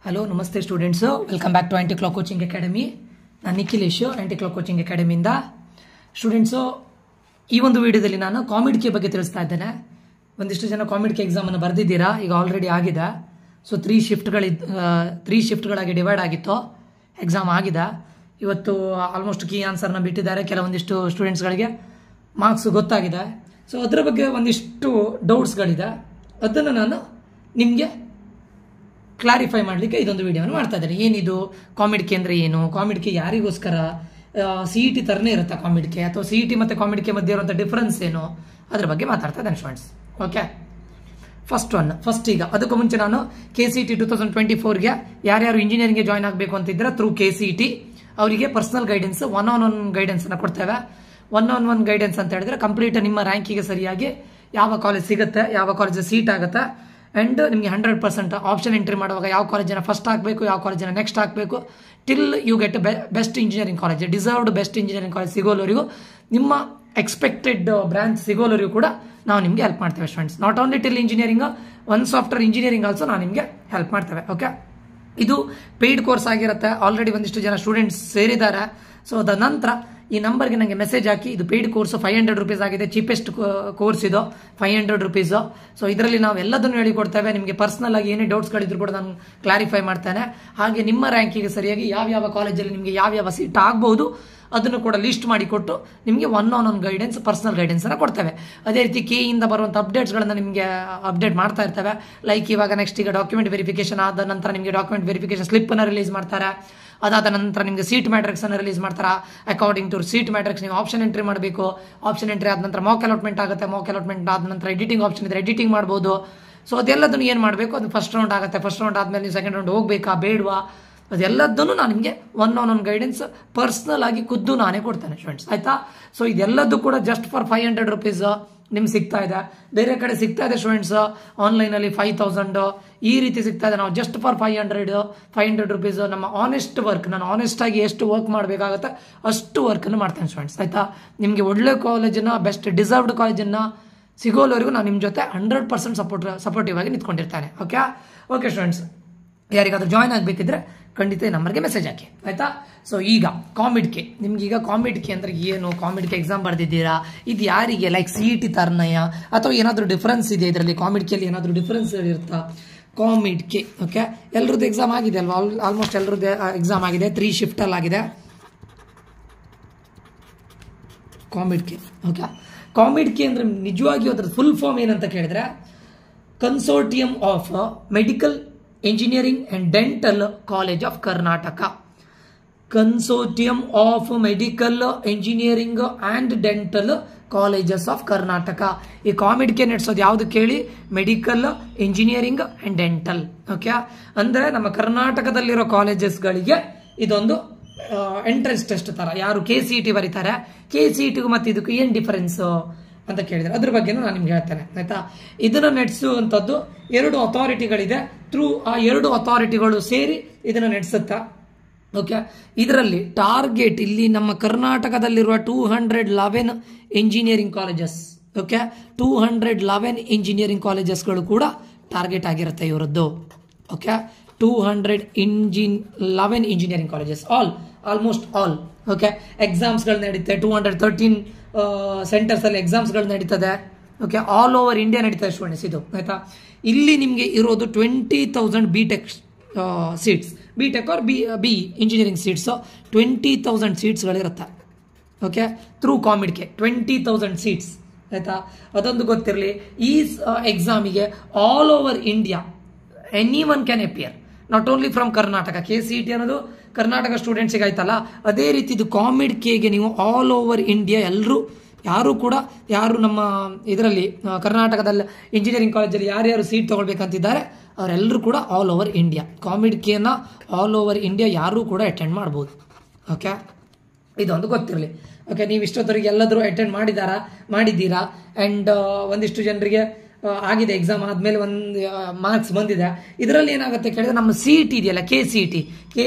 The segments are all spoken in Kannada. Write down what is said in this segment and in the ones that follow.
ಹಲೋ ನಮಸ್ತೆ students, welcome back to anti clock coaching academy. ನಾನು ನಿಖಿಲೇಶ್, ಆಂಟಿ ಕ್ಲಾಕ್ ಕೋಚಿಂಗ್ ಅಕಾಡೆಮಿಯಿಂದ. ಸ್ಟೂಡೆಂಟ್ಸು, ಈ ಒಂದು ವಿಡಿಯೋದಲ್ಲಿ ನಾನು ಕಾಮಿಡ್ ಬಗ್ಗೆ ತಿಳಿಸ್ತಾ ಇದ್ದೇನೆ. ಒಂದಿಷ್ಟು ಜನ ಕಾಮಿಡ್ ಎಕ್ಸಾಮನ್ನು ಬರೆದಿದ್ದೀರಾ, ಈಗ ಆಲ್ರೆಡಿ ಆಗಿದೆ. ಸೊ 3 ಶಿಫ್ಟ್ಗಳಾಗಿ ಡಿವೈಡ್ ಆಗಿತ್ತು, ಎಕ್ಸಾಮ್ ಆಗಿದೆ. ಇವತ್ತು ಆಲ್ಮೋಸ್ಟ್ ಕೀ ಆನ್ಸರ್ನ ಬಿಟ್ಟಿದ್ದಾರೆ. ಕೆಲವೊಂದಿಷ್ಟು ಸ್ಟೂಡೆಂಟ್ಸ್ಗಳಿಗೆ ಮಾರ್ಕ್ಸ್ ಗೊತ್ತಾಗಿದೆ. ಸೊ ಅದರ ಬಗ್ಗೆ ಒಂದಿಷ್ಟು ಡೌಟ್ಸ್ಗಳಿದೆ, ಅದನ್ನು ನಾನು ನಿಮಗೆ ಕ್ಲಾರಿಫೈ ಮಾಡಲಿಕ್ಕೆ ಇದೊಂದು ವಿಡಿಯೋವನ್ನು ಮಾಡ್ತಾ ಇದ್ದಾರೆ. ಏನಿದು ಕಾಮಿಡ್ ಅಂದರೆ ಏನು, ಕಾಮಿಡ್ ಯಾರಿಗೋಸ್ಕರ, CET ಥರನೇ ಇರುತ್ತಾ ಕಾಮಿಡ್ ಅಥವಾ CET ಮತ್ತು ಕಾಮಿಡ್ ಮಧ್ಯೆ ಇರುವಂಥ ಡಿಫ್ರೆನ್ಸ್ ಏನು, ಅದ್ರ ಬಗ್ಗೆ ಮಾತಾಡ್ತಾ ಇದ್ದೇನೆ ಸ್ಟೂಡೆಂಟ್ಸ್. ಓಕೆ, ಫಸ್ಟ್ ಈಗ ಅದಕ್ಕೂ ಮುಂಚೆ ನಾನು KCET 2024ಗೆ ಯಾರ್ಯಾರು ಇಂಜಿನಿಯರಿಂಗ್ಗೆ ಜಾಯ್ನ್ ಆಗಬೇಕು ಅಂತಿದ್ರೆ ಥ್ರೂ KCET ಅವರಿಗೆ ಪರ್ಸನಲ್ ಗೈಡೆನ್ಸ್, ಒನ್ ಗೈಡೆನ್ಸ್ ಅನ್ನು ಕೊಡ್ತೇವೆ. ಒನ್ ಗೈಡೆನ್ಸ್ ಅಂತ ಹೇಳಿದ್ರೆ ಕಂಪ್ಲೀಟ್ ನಿಮ್ಮ ರ್ಯಾಂಕಿಗೆ ಸರಿಯಾಗಿ ಯಾವ ಕಾಲೇಜ್ ಸಿಗುತ್ತೆ, ಯಾವ ಕಾಲೇಜ್ ಸೀಟ್ ಆಗುತ್ತೆ, ಅಂಡ್ ನಿಮಗೆ 100% ಆಪ್ಷನ್ ಎಂಟ್ರಿ ಮಾಡುವಾಗ ಯಾವ ಕಾಲೇಜನ್ನ ಫಸ್ಟ್ ಹಾಕಬೇಕು, ಯಾವ ಕಾಲೇಜನ್ನ ನೆಕ್ಸ್ಟ್ ಹಾಕಬೇಕು, till you get best engineering college, deserved best engineering college ಸಿಗೋವರೆಗೂ, ನಿಮ್ಮ ಎಕ್ಸ್ಪೆಕ್ಟೆಡ್ ಬ್ರಾಂಚ್ ಸಿಗೋವರೆಗೂ ಕೂಡ ನಾವು ನಿಮಗೆ ಹೆಲ್ಪ್ ಮಾಡ್ತೇವೆ students. Not only till engineering, once after engineering also ನಾವು ನಿಮಗೆ ಹೆಲ್ಪ್ ಮಾಡ್ತೇವೆ. ಓಕೆ, ಇದು ಪೇಯ್ಡ್ ಕೋರ್ಸ್ ಆಗಿರುತ್ತೆ. ಆಲ್ರೆಡಿ ಒಂದಿಷ್ಟು ಜನ ಸ್ಟೂಡೆಂಟ್ಸ್ ಸೇರಿದ್ದಾರೆ. ಸೊ ಅದ ನಂತರ ಈ ನಂಬರ್ಗೆ ನನಗೆ ಮೆಸೇಜ್ ಹಾಕಿ. ಇದು ಪೇಯ್ಡ್ ಕೋರ್ಸ್ 500 ರೂಪೀಸ್ ಆಗಿದೆ, ಚೀಪೆಸ್ಟ್ ಕೋರ್ಸ್ ಇದು 500 ರೂಪೀಸ್. ಸೊ ಇದರಲ್ಲಿ ನಾವು ಎಲ್ಲದನ್ನು ಹೇಳಿಕೊಡ್ತೇವೆ. ನಿಮಗೆ ಪರ್ಸನಲ್ ಆಗಿ ಏನೇ ಡೌಟ್ಸ್ಗಳಿದ್ರು ಕೂಡ ನಾನು ಕ್ಲಾರಿಫೈ ಮಾಡ್ತೇನೆ. ಹಾಗೆ ನಿಮ್ಮ ರ್ಯಾಂಕಿಗೆ ಸರಿಯಾಗಿ ಯಾವ ಕಾಲೇಜಲ್ಲಿ ನಿಮಗೆ ಯಾವ ಸೀಟ್ ಆಗ್ಬಹುದು ಅದನ್ನು ಕೂಡ ಲಿಸ್ಟ್ ಮಾಡಿ ಕೊಟ್ಟು ನಿಮಗೆ ಒನ್ ಗೈಡೆನ್ಸ್, ಪರ್ಸನಲ್ ಗೈಡೆನ್ಸ್ ಅನ್ನು ಕೊಡ್ತೇವೆ. ಅದೇ ರೀತಿ KEಯಿಂದ ಬರುವಂಥ ಅಪ್ಡೇಟ್ಸ್ಗಳನ್ನು ನಿಮಗೆ ಅಪ್ಡೇಟ್ ಮಾಡ್ತಾ ಇರ್ತೇವೆ. ಲೈಕ್ ಇವಾಗ ನೆಕ್ಸ್ಟ್ ಈಗ ಡಾಕ್ಯುಮೆಂಟ್ ವೆರಿಫಿಕೇಶನ್ ಆದ ನಂತರ ನಿಮಗೆ ಡಾಕ್ಯುಮೆಂಟ್ ವೆರಿಫಿಕೇಶನ್ ಸ್ಲಿಪ್ ಅನ್ನು ರಿಲೀಸ್ ಮಾಡ್ತಾರೆ. ಅದಾದ ನಂತರ ನಿಮಗೆ ಸೀಟ್ ಮ್ಯಾಟ್ರಿಕ್ಸ್ ಅನ್ನು ರಿಲೀಸ್ ಮಾಡ್ತಾರೆ. ಅಕಾರ್ಡಿಂಗ್ ಟು ಸೀಟ್ ಮ್ಯಾಟ್ರಿಕ್ಸ್ ನೀವು ಆಪ್ಷನ್ ಎಂಟ್ರಿ ಮಾಡಬೇಕು. ಆಪ್ಷನ್ ಎಂಟ್ರಿ ಆದ ನಂತರ ಮಾಕ್ ಅಲಾಟ್ಮೆಂಟ್ ಆಗುತ್ತೆ. ಮಾಕ್ ಅಲಾಟ್ಮೆಂಟ್ ಆದ ನಂತರ ಎಡಿಟಿಂಗ್ ಆಪ್ಷನ್ ಇದ್ರೆ ಎಡಿಟಿಂಗ್ ಮಾಡ್ಬೋದು. ಸೊ ಅದೆಲ್ಲದನ್ನು ಏನು ಮಾಡಬೇಕು, ಅದು ಫಸ್ಟ್ ರೌಂಡ್ ಆಗುತ್ತೆ. ಫಸ್ಟ್ ರೌಂಡ್ ಆದಮೇಲೆ ನೀವು ಸೆಕೆಂಡ್ ರೌಂಡ್ ಹೋಗ್ಬೇಕಾ ಬೇಡವಾ, ಅದೆಲ್ಲದನ್ನು ನಾನು ನಿಮಗೆ ಒನ್ ಗೈಡೆನ್ಸ್ ಪರ್ಸನಲ್ ಆಗಿ ಖುದ್ದು ನಾನೇ ಕೊಡ್ತೇನೆ ಸ್ಟೂಡೆಂಟ್ಸ್, ಆಯ್ತಾ. ಸೊ ಇದೆಲ್ಲದೂ ಕೂಡ ಜಸ್ಟ್ ಫಾರ್ 500 ರೂಪೀಸ್ ನಿಮ್ಗೆ ಸಿಗ್ತಾ ಇದೆ. ಬೇರೆ ಕಡೆ ಸಿಗ್ತಾ ಇದೆ ಸ್ಟೂಡೆಂಟ್ಸ್ ಆನ್ಲೈನಲ್ಲಿ 5000 ಈ ರೀತಿ ಸಿಗ್ತಾ ಇದೆ. ನಾವು ಜಸ್ಟ್ ಫಾರ್ 500 ರೂಪೀಸ್ ನಮ್ಮ ಆನೆಸ್ಟ್ ವರ್ಕ್, ನಾನು ಆನೆಸ್ಟ್ ಆಗಿ ಎಷ್ಟು ವರ್ಕ್ ಮಾಡಬೇಕಾಗುತ್ತೆ ಅಷ್ಟು ವರ್ಕನ್ನು ಮಾಡ್ತೇನೆ ಸ್ಟೂಡೆಂಟ್ಸ್, ಆಯ್ತಾ. ನಿಮಗೆ ಒಳ್ಳೆ ಕಾಲೇಜನ್ನ, ಬೆಸ್ಟ್ ಡಿಸರ್ವ್ಡ್ ಕಾಲೇಜನ್ನ ಸಿಗೋವರೆಗೂ ನಾನು ನಿಮ್ಮ ಜೊತೆ 100% ಸಪೋರ್ಟಿವ್ ಆಗಿ ನಿಂತ್ಕೊಂಡಿರ್ತಾನೆ. ಓಕೆ ಸ್ಟೂಡೆಂಟ್ಸ್, ಯಾರಿಗಾದ್ರೂ ಜಾಯ್ನ್ ಆಗಬೇಕಿದ್ರೆ ಖಂಡಿತ ಈ ನಂಬರ್ಗೆ ಮೆಸೇಜ್ ಹಾಕಿ, ಆಯ್ತಾ. ಸೊ ಈಗ ಕಾಮಿಡ್ ನಿಮ್ಗೆ ಈಗ ಕಾಮಿಡ್ ಅಂದ್ರೆ ಏನು, ಕಾಮಿಡ್ ಎಕ್ಸಾಮ್ ಬರ್ದಿದ್ದೀರಾ, ಇದು ಯಾರಿಗೆ, ಲೈಕ್ CET ತರನಯ ಅಥವಾ ಏನಾದರೂ ಡಿಫ್ರೆನ್ಸ್ ಇದೆ ಇದರಲ್ಲಿ, ಕಾಮಿಡ್ ಏನಾದರೂ ಡಿಫ್ರೆನ್ಸ್ ಇರುತ್ತಾ ಕಾಮಿಡ್ ಓಕೆ. ಎಲ್ರದ್ದು ಎಕ್ಸಾಮ್ ಆಗಿದೆ ಅಲ್ವಾ, ಆಲ್ಮೋಸ್ಟ್ ಎಲ್ರದ್ದು ಎಕ್ಸಾಮ್ ಆಗಿದೆ. 3 ಶಿಫ್ಟಲ್ಲಿ ಆಗಿದೆ ಕಾಮಿಡ್ ಓಕೆ. ಕಾಮಿಡ್ ಅಂದ್ರೆ ನಿಜವಾಗಿಯೂ ಅದ್ರ ಫುಲ್ ಫಾರ್ಮ್ ಏನಂತ ಕೇಳಿದ್ರೆ consortium of medical engineering and dental college of Karnataka. Consortium of medical engineering and dental colleges of Karnataka. ಈ ಕಾಮಿಡ್ ನಡೆಸೋದು ಯಾವುದು ಕೇಳಿ, medical engineering and dental. Okay, ಅಂದ್ರೆ ನಮ್ಮ ಕರ್ನಾಟಕದಲ್ಲಿರೋ ಕಾಲೇಜಸ್ಗಳಿಗೆ ಇದೊಂದು ಎಂಟ್ರೆನ್ಸ್ ಟೆಸ್ಟ್ ತರ. ಯಾರು KCET ಬರೀತಾರೆ, KCETಗೂ ಮತ್ತೆ ಇದಕ್ಕೂ ಏನ್ ಡಿಫರೆನ್ಸ್ ಅಂತ ಕೇಳಿದ್ರೆ ಅದ್ರ ಬಗ್ಗೆ ನಾನು ನಿಮ್ಗೆ ಹೇಳ್ತೇನೆ, ಆಯ್ತಾ. ಇದನ್ನ ನಡೆಸುವಂಥದ್ದು 2 ಅಥಾರಿಟಿಗಳಿದೆ. ಥ್ರೂ ಆ 2 ಅಥಾರಿಟಿಗಳು ಸೇರಿ ಇದನ್ನ ನಡೆಸುತ್ತಾ. ಓಕೆ, ಇದರಲ್ಲಿ ಟಾರ್ಗೆಟ್ ಇಲ್ಲಿ ನಮ್ಮ ಕರ್ನಾಟಕದಲ್ಲಿರುವ 211 ಇಂಜಿನಿಯರಿಂಗ್ ಕಾಲೇಜಸ್. ಓಕೆ, 211 ಇಂಜಿನಿಯರಿಂಗ್ ಕಾಲೇಜಸ್ಗಳು ಕೂಡ ಟಾರ್ಗೆಟ್ ಆಗಿರುತ್ತೆ ಇವರದ್ದು. Okay, 211 engineering colleges, almost all. Okay, ಎಕ್ಸಾಮ್ಸ್ಗಳು ನಡೀತೆ. 213 ಸೆಂಟರ್ಸ್ ಅಲ್ಲಿ ಎಕ್ಸಾಮ್ಸ್ಗಳು ನಡೀತದೆ. ಓಕೆ, ಆಲ್ ಓವರ್ ಇಂಡಿಯಾ ನಡೀತದೆ ಸ್ಟೂಡೆಂಟ್ಸ್ ಇದು, ಆಯ್ತಾ. ಇಲ್ಲಿ ನಿಮಗೆ ಇರೋದು 20,000 BTech seats, BTech or B engineering seats 20,000 ಸೀಟ್ಸ್ಗಳಿರುತ್ತೆ. ಓಕೆ, ಥ್ರೂ ಕಾಮಿಡ್ಗೆ 20,000 ಸೀಟ್ಸ್, ಆಯ್ತಾ. ಅದೊಂದು ಗೊತ್ತಿರಲಿ. ಈ ಎಕ್ಸಾಮಿಗೆ all over India any one can appear, not only from Karnataka. KCET ಅನ್ನೋದು ಕರ್ನಾಟಕ ಸ್ಟೂಡೆಂಟ್ಸಿಗೆ ಆಯ್ತಲ್ಲ, ಅದೇ ರೀತಿ ಇದು ಕಾಮಿಡ್ ಗೆ ನೀವು ಆಲ್ ಓವರ್ ಇಂಡಿಯಾ ಎಲ್ಲರೂ, ಯಾರು ನಮ್ಮ ಇದರಲ್ಲಿ ಕರ್ನಾಟಕದಲ್ಲಿ ಇಂಜಿನಿಯರಿಂಗ್ ಕಾಲೇಜಲ್ಲಿ ಯಾರ್ಯಾರು ಸೀಟ್ ತಗೊಳ್ಬೇಕಂತಿದ್ದಾರೆ ಅವರೆಲ್ಲರೂ ಕೂಡ ಆಲ್ ಓವರ್ ಇಂಡಿಯಾ ಕಾಮಿಡ್ ನ ಆಲ್ ಓವರ್ ಇಂಡಿಯಾ ಯಾರು ಕೂಡ ಅಟೆಂಡ್ ಮಾಡ್ಬೋದು. ಓಕೆ, ಇದೊಂದು ಗೊತ್ತಿರಲಿ. ಓಕೆ, ನೀವು ಇಷ್ಟೊತ್ತವರೆಗೆ ಎಲ್ಲದರೂ ಅಟೆಂಡ್ ಮಾಡಿದ್ದೀರಾ. ಅಂಡ್ ಒಂದಿಷ್ಟು ಜನರಿಗೆ ಆಗಿದೆ, ಎಕ್ಸಾಮ್ ಆದಮೇಲೆ ಒಂದು ಮಾರ್ಕ್ಸ್ ಬಂದಿದೆ. ಇದರಲ್ಲಿ ಏನಾಗುತ್ತೆ ಕೇಳಿದ್ರೆ ನಮ್ಮ CET ಇದೆಯಲ್ಲ, KCET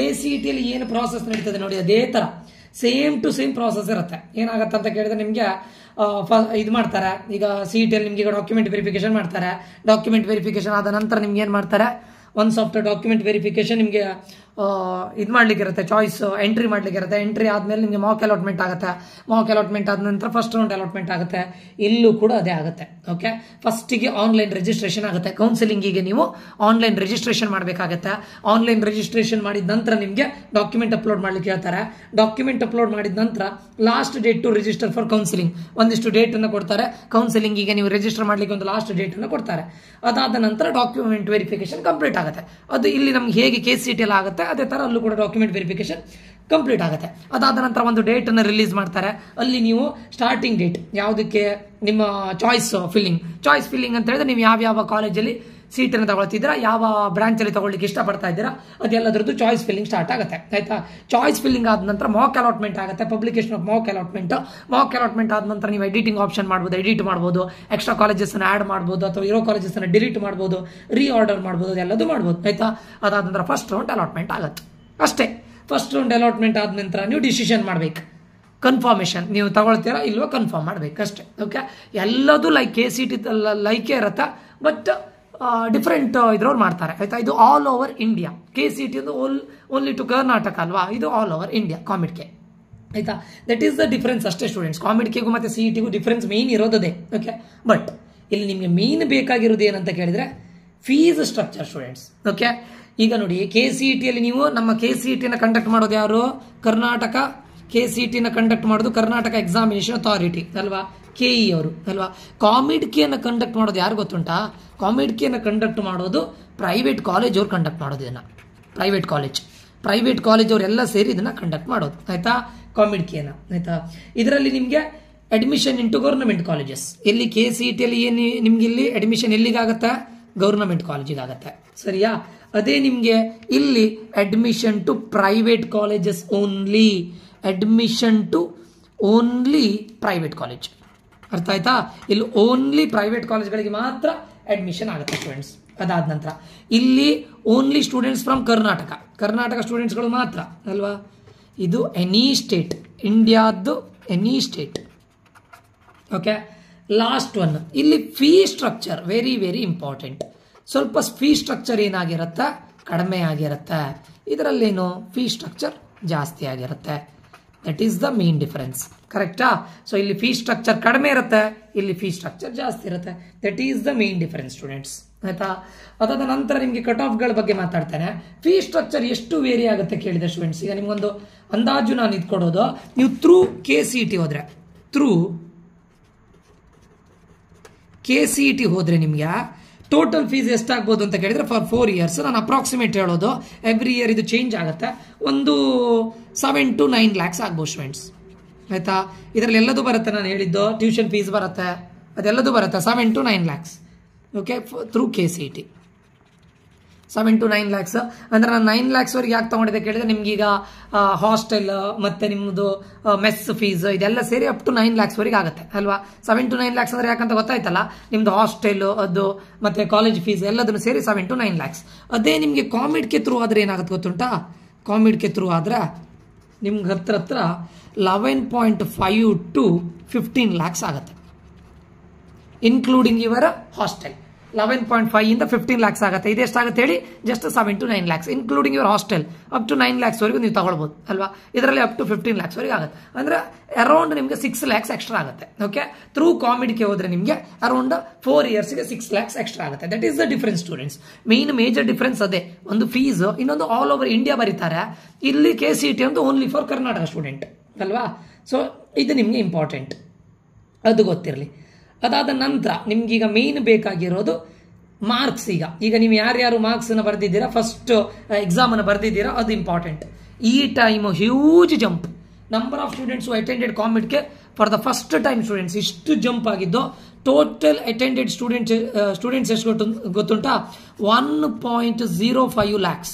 ಅಲ್ಲಿ ಏನು ಪ್ರಾಸೆಸ್ ನಡೀತದೆ ನೋಡಿ, ಅದೇ ತರ ಸೇಮ್ ಟು ಸೇಮ್ ಪ್ರಾಸೆಸ್ ಇರುತ್ತೆ. ಏನಾಗುತ್ತೆ ಅಂತ ಕೇಳಿದ್ರೆ ನಿಮಗೆ ಇದು ಮಾಡ್ತಾರೆ. ಈಗ CET ಅಲ್ಲಿ ನಿಮಗೆ ಡಾಕ್ಯುಮೆಂಟ್ ವೆರಿಫಿಕೇಶನ್ ಮಾಡ್ತಾರೆ. ಡಾಕ್ಯುಮೆಂಟ್ ವೆರಿಫಿಕೇಶನ್ ಆದ ನಂತರ ನಿಮ್ಗೆ ಏನು ಮಾಡ್ತಾರೆ, ಒನ್ಸ್ ಆಫ್ಟರ್ ಡಾಕ್ಯುಮೆಂಟ್ ವೆರಿಫಿಕೇಶನ್ ನಿಮಗೆ ಇದು ಮಾಡ್ಲಿಕ್ಕೆ ಇರುತ್ತೆ, ಚಾಯ್ಸ್ ಎಂಟ್ರಿ ಮಾಡ್ಲಿಕ್ಕೆ ಇರುತ್ತೆ. ಎಂಟ್ರಿ ಆದ್ಮೇಲೆ ನಿಮಗೆ ಮಾಕ್ ಅಲಾಟ್ಮೆಂಟ್ ಆಗುತ್ತೆ. ಮಾಕ್ ಅಲಾಟ್ಮೆಂಟ್ ಆದ ನಂತರ ಫಸ್ಟ್ ರೌಂಡ್ ಅಲಾಟ್ಮೆಂಟ್ ಆಗುತ್ತೆ. ಇಲ್ಲೂ ಕೂಡ ಅದೇ ಆಗುತ್ತೆ. ಓಕೆ, ಫಸ್ಟಿಗೆ ಆನ್ಲೈನ್ ರಿಜಿಸ್ಟ್ರೇಷನ್ ಆಗುತ್ತೆ. ಕೌನ್ಸಿಲಿಂಗಿಗೆ ನೀವು ಆನ್ಲೈನ್ ರಿಜಿಸ್ಟ್ರೇಷನ್ ಮಾಡಬೇಕಾಗುತ್ತೆ. ಆನ್ಲೈನ್ ರಿಜಿಸ್ಟ್ರೇಷನ್ ಮಾಡಿದ ನಂತರ ನಿಮಗೆ ಡಾಕ್ಯುಮೆಂಟ್ ಅಪ್ಲೋಡ್ ಮಾಡ್ಲಿಕ್ಕೆ ಹೇಳ್ತಾರೆ. ಡಾಕ್ಯುಮೆಂಟ್ ಅಪ್ಲೋಡ್ ಮಾಡಿದ ನಂತರ last date to register for counselling, ಒಂದಿಷ್ಟು ಡೇಟ್ ಅನ್ನು ಕೊಡ್ತಾರೆ. ಕೌನ್ಸಿಲಿಂಗಿಗೆ ನೀವು ರಿಜಿಸ್ಟರ್ ಮಾಡ್ಲಿಕ್ಕೆ ಒಂದು ಲಾಸ್ಟ್ ಡೇಟ್ ಅನ್ನು ಕೊಡ್ತಾರೆ. ಅದಾದ ನಂತರ ಡಾಕ್ಯುಮೆಂಟ್ ವೆರಿಫಿಕೇಶನ್ ಕಂಪ್ಲೀಟ್ ಆಗುತ್ತೆ. ಅದು ಇಲ್ಲಿ ನಮ್ಗೆ ಹೇಗೆ KCET ಎಲ್ಲ ಆಗುತ್ತೆ ಅದೇ ತರ ಅಲ್ಲೂ ಕೂಡ ಡಾಕ್ಯುಮೆಂಟ್ ವೆರಿಫಿಕೇಶನ್ ಕಂಪ್ಲೀಟ್ ಆಗುತ್ತೆ. ಅದಾದ ನಂತರ ಒಂದು ಡೇಟ್ ಅನ್ನು ರಿಲೀಸ್ ಮಾಡ್ತಾರೆ. ಅಲ್ಲಿ ನೀವು ಸ್ಟಾರ್ಟಿಂಗ್ ಡೇಟ್ ಯಾವುದಕ್ಕೆ ನಿಮ್ಮ ಚಾಯ್ಸ್ ಫಿಲ್ಲಿಂಗ್ ಅಂತ ಹೇಳಿದ್ರೆ ನೀವು ಯಾವ ಕಾಲೇಜಲ್ಲಿ ಸೀಟನ್ನು ತಗೊಳ್ತಿದ್ದೀರಾ, ಯಾವ ಬ್ರಾಂಚಲ್ಲಿ ತಗೊಳ್ಳಿಕ್ಕೆ ಇಷ್ಟಪಡ್ತಾ ಇದ್ದೀರಾ, ಅದೆಲ್ಲದ್ರದ್ದು ಚಾಯ್ಸ್ ಫಿಲ್ಲಿಂಗ್ ಸ್ಟಾರ್ಟ್ ಆಗುತ್ತೆ. ಆಯ್ತಾ, ಚಾಯ್ಸ್ ಫಿಲ್ಲಿಂಗ್ ಆದ ನಂತರ ಮಾಕ್ ಅಲಾಟ್ಮೆಂಟ್ ಆಗುತ್ತೆ. ಪಬ್ಲಿಕೇಶನ್ ಆಫ್ ಮಾಕ್ ಅಲಾಟ್ಮೆಂಟ್ ಆದ ನಂತರ ನೀವು ಎಡಿಟಿಂಗ್ ಆಪ್ಷನ್ ಮಾಡ್ಬೋದು, ಎಡಿಟ್ ಮಾಡ್ಬೋದು, ಎಕ್ಸ್ಟ್ರಾ ಕಾಲೇಜಸ್ ಅನ್ನು ಆಡ್ ಮಾಡ್ಬೋದು, ಅಥವಾ ಇರೋ ಕಾಲೇಜಸ್ ಅನ್ನು ಡಿಲೀಟ್ ಮಾಡ್ಬೋದು, ರೀಆರ್ಡರ್ ಮಾಡ್ಬೋದು, ಎಲ್ಲದೂ ಮಾಡ್ಬೋದು. ಆಯ್ತಾ, ಅದಾದ ನಂತರ ಫಸ್ಟ್ ರೌಂಡ್ ಅಲಾಟ್ಮೆಂಟ್ ಆಗುತ್ತೆ. ಅಷ್ಟೇ. ಫಸ್ಟ್ ರೌಂಡ್ ಅಲಾಟ್ಮೆಂಟ್ ಆದ ನಂತರ ನೀವು ಡಿಸಿಷನ್ ಮಾಡಬೇಕು. ಕನ್ಫರ್ಮೇಷನ್ ನೀವು ತಗೊಳ್ತೀರಾ ಇಲ್ವೋ ಕನ್ಫರ್ಮ್ ಮಾಡ್ಬೇಕು ಅಷ್ಟೇ. ಓಕೆ, ಎಲ್ಲದೂ KCET ಲೈಕೇ ಇರುತ್ತೆ, ಬಟ್ ಡಿಫ್ರೆಂಟ್ ಇದ್ರವ್ರು ಮಾಡ್ತಾರೆ. ಆಯ್ತಾ, ಇದು all over India. KCET only to Karnataka ಅಲ್ವಾ, ಇದು ಆಲ್ ಓವರ್ ಇಂಡಿಯಾ ಕಾಮಿಡ್ಗೆ. ಆಯ್ತಾ, ದಟ್ ಈಸ್ ದ ಡಿಫರೆನ್ಸ್ ಅಷ್ಟೇ ಸ್ಟೂಡೆಂಟ್ಸ್. ಕಾಮಿಡ್ಗೆಗೂ ಮತ್ತೆ CETಗೂ ಡಿಫರೆನ್ಸ್ ಮೇನ್ ಇರೋದೇ. ಓಕೆ, ಬಟ್ ಇಲ್ಲಿ ನಿಮಗೆ ಮೇನ್ ಬೇಕಾಗಿರೋದು ಏನಂತ ಕೇಳಿದ್ರೆ ಫೀಸ್ ಸ್ಟ್ರಕ್ಚರ್ ಸ್ಟೂಡೆಂಟ್ಸ್. ಓಕೆ, ಈಗ ನೋಡಿ KCET ನೀವು ನಮ್ಮ KCET ಕಂಡಕ್ಟ್ ಮಾಡೋದು ಯಾರು? ಕರ್ನಾಟಕ. KCET ಕಂಡಕ್ಟ್ ಮಾಡೋದು ಕರ್ನಾಟಕ ಎಕ್ಸಾಮಿನೇಷನ್ ಅಥಾರಿಟಿ ಅಲ್ವಾ, KE ಅವರು ಅಲ್ವಾ. ಕಾಮಿಡ್ಕಿಯನ್ನು ಕಂಡಕ್ಟ್ ಮಾಡೋದು ಯಾರು ಗೊತ್ತುಂಟಾ? ಕಾಮಿಡ್ಕಿಯನ್ನು ಕಂಡಕ್ಟ್ ಮಾಡೋದು ಪ್ರೈವೇಟ್ ಕಾಲೇಜ್ ಅವ್ರು ಕಂಡಕ್ಟ್ ಮಾಡೋದು. ಇದನ್ನ ಪ್ರೈವೇಟ್ ಕಾಲೇಜ್ ಅವರೆಲ್ಲ ಸೇರಿ ಇದನ್ನ ಕಂಡಕ್ಟ್ ಮಾಡೋದು. ಆಯ್ತಾ, ಕಾಮಿಡ್ಕಿಯನ್ನು. ಆಯ್ತಾ, ಇದರಲ್ಲಿ ನಿಮಗೆ ಅಡ್ಮಿಷನ್ ಇಂಟು ಗೌರ್ಮೆಂಟ್ ಕಾಲೇಜಸ್. ಎಲ್ಲಿ KCET ಏನು ನಿಮ್ಗೆ ಇಲ್ಲಿ ಅಡ್ಮಿಷನ್ ಎಲ್ಲಿಗಾಗತ್ತೆ? ಗೌರ್ಮೆಂಟ್ ಕಾಲೇಜಿಗಾಗತ್ತೆ. ಸರಿಯಾ? ಅದೇ ನಿಮಗೆ ಇಲ್ಲಿ admission to private colleges only. Admission to only private college. ಅರ್ಥ ಆಯ್ತಾ? ಇಲ್ಲಿ ಓನ್ಲಿ ಪ್ರೈವೇಟ್ ಕಾಲೇಜ್ಗಳಿಗೆ ಮಾತ್ರ ಅಡ್ಮಿಷನ್ ಆಗುತ್ತೆ ಸ್ಟೂಡೆಂಟ್ಸ್. ಅದಾದ ನಂತರ ಇಲ್ಲಿ ಓನ್ಲಿ ಸ್ಟೂಡೆಂಟ್ಸ್ ಫ್ರಮ್ ಕರ್ನಾಟಕ ಸ್ಟೂಡೆಂಟ್ಸ್ಗಳು ಮಾತ್ರ ಅಲ್ವಾ. ಇದು ಎನಿ ಸ್ಟೇಟ್, ಇಂಡಿಯಾದ್ದು any state. Okay, last one ಇಲ್ಲಿ fee structure very very important. ಸ್ವಲ್ಪ ಫೀ ಸ್ಟ್ರಕ್ಚರ್ ಏನಾಗಿರುತ್ತೆ? ಕಡಿಮೆ ಆಗಿರುತ್ತೆ. ಇದರಲ್ಲೇನು ಫೀ ಸ್ಟ್ರಕ್ಚರ್ ಜಾಸ್ತಿ ಆಗಿರುತ್ತೆ. That is the main difference. ಕರೆಕ್ಟಾ? ಸೊ ಇಲ್ಲಿ ಫೀ ಸ್ಟ್ರಕ್ಚರ್ ಕಡಿಮೆ ಇರುತ್ತೆ, ಇಲ್ಲಿ ಫೀ ಸ್ಟ್ರಕ್ಚರ್ ಜಾಸ್ತಿ ಇರುತ್ತೆ. That is the main difference students. ಆಯ್ತಾ, ಅದಾದ ನಂತರ ನಿಮಗೆ ಕಟ್ ಆಫ್ಗಳ ಬಗ್ಗೆ ಮಾತಾಡ್ತೇನೆ. ಫೀ ಸ್ಟ್ರಕ್ಚರ್ ಎಷ್ಟು ವೇರಿ ಆಗುತ್ತೆ ಕೇಳಿದೆ ಸ್ಟೂಡೆಂಟ್ಸ್. ಈಗ ನಿಮ್ಗೊಂದು ಅಂದಾಜು ನಾನು ಇದ್ಕೊಡೋದು, ನೀವು ಥ್ರೂ KCET ಹೋದ್ರೆ, KCET ಹೋದ್ರೆ ನಿಮ್ಗೆ ಟೋಟಲ್ ಫೀಸ್ ಎಷ್ಟಾಗ್ಬೋದು ಅಂತ ಕೇಳಿದ್ರೆ ಫಾರ್ 4 years ನಾನು ಅಪ್ರಾಕ್ಸಿಮೇಟ್ ಹೇಳೋದು, ಎವ್ರಿ ಇಯರ್ ಇದು ಚೇಂಜ್ ಆಗುತ್ತೆ, ಒಂದು 7 to 9 lakhs ಆಗ್ಬೋದು ಸ್ಟೂಡೆಂಟ್ಸ್. ಆಯ್ತಾ, ಇದರಲ್ಲಿ ಎಲ್ಲದೂ ಬರುತ್ತೆ. ನಾನು ಹೇಳಿದ್ದು ಟ್ಯೂಷನ್ ಫೀಸ್ ಬರುತ್ತೆ, ಅದೆಲ್ಲದೂ ಬರುತ್ತೆ. 7 to 9 lakhs. Okay, through KCET 7 to 9 lakhs. ಅಂದ್ರೆ ನಾನು 9 lakhs ವರೆಗೆ ಯಾಕೆ ತಗೊಂಡಿದ್ದೆ ಕೇಳಿದ್ರೆ ನಿಮ್ಗೀಗ ಹಾಸ್ಟೆಲ್ ಮತ್ತೆ ನಿಮ್ಮದು ಮೆಸ್ ಫೀಸ್ ಇದೆಲ್ಲ ಸೇರಿ ಅಪ್ ಟು 9 lakhs ವರೆಗೆ ಆಗುತ್ತೆ ಅಲ್ವಾ. 7 to 9 lakhs ಅಂದ್ರೆ ಯಾಕಂತ ಗೊತ್ತಾಯ್ತಲ್ಲ, ನಿಮ್ದು ಹಾಸ್ಟೆಲ್ ಅದು ಮತ್ತೆ ಕಾಲೇಜ್ ಫೀಸ್ ಎಲ್ಲದನ್ನು ಸೇರಿ 7 to 9 lakhs. ಅದೇ ನಿಮಗೆ ಕಾಮಿಡ್ಗೆ ಥ್ರೂ ಆದ್ರೆ ಏನಾಗುತ್ತೆ ಗೊತ್ತುಂಟಾ? ಕಾಮಿಡ್ಗೆ ಥ್ರೂ ಆದ್ರೆ ನಿಮ್ಗೆ ಹತ್ರ 11.5 to 15 lakhs ಆಗುತ್ತೆ, ಇನ್ಕ್ಲೂಡಿಂಗ್ ಯುವರ್ ಹಾಸ್ಟೆಲ್. 11.5 ಇಂದ 15 lakhs ಆಗುತ್ತೆ. ಇದೆಷ್ಟಾಗುತ್ತೆ ಹೇಳಿ? Just 7 to 9 lakhs including your hostel. Up to 9 lakhs ವರೆಗೂ ನೀವು ತಗೊಳ್ಬಹುದು ಅಲ್ವಾ. ಇದರಲ್ಲಿ ಅಪ್ ಟು 15 lakhs ವರೆಗೆ ಆಗುತ್ತೆ. ಅಂದ್ರೆ ಅರೌಂಡ್ ನಿಮಗೆ 6 lakhs ಎಕ್ಸ್ಟ್ರಾ ಆಗುತ್ತೆ. ಓಕೆ, ಥ್ರೂ ಕಾಮಿಡ್ಗೆ ಹೋದ್ರೆ ನಿಮಗೆ ಅರೌಂಡ್ 4 yearsಗೆ 6 lakhs ಎಕ್ಸ್ಟ್ರಾ ಆಗುತ್ತೆ. That is the difference students. Major difference ಅದೇ. ಒಂದು ಫೀಸ್, ಇನ್ನೊಂದು ಆಲ್ ಓವರ್ ಇಂಡಿಯಾ ಬರೀತಾರೆ. ಇಲ್ಲಿ KCET ಒಂದು ಓನ್ಲಿ ಫಾರ್ ಕರ್ನಾಟಕ ಸ್ಟೂಡೆಂಟ್ ಅಲ್ವಾ. ಸೊ ಇದು ನಿಮಗೆ ಇಂಪಾರ್ಟೆಂಟ್, ಅದು ಗೊತ್ತಿರಲಿ. ಅದಾದ ನಂತರ ನಿಮ್ಗೀಗ ಮೇನ್ ಬೇಕಾಗಿರೋದು ಮಾರ್ಕ್ಸ್. ಈಗ ನೀವು ಯಾರ್ಯಾರು ಮಾರ್ಕ್ಸ್ ಅನ್ನು ಬರ್ದಿದ್ದೀರಾ, ಫಸ್ಟ್ ಎಕ್ಸಾಮ್ ಅನ್ನು ಬರ್ದಿದ್ದೀರಾ, ಅದು ಇಂಪಾರ್ಟೆಂಟ್. ಈ time huge jump. Number of students attended ಕಾಮಿಡ್ಗೆ for the first time students ಇಷ್ಟು ಜಂಪ್ ಆಗಿದ್ದು. ಟೋಟಲ್ ಅಟೆಂಡೆಡ್ ಸ್ಟೂಡೆಂಟ್ಸ್ ಎಷ್ಟು ಗೊತ್ತುಂಟಾ? 1.05 lakhs.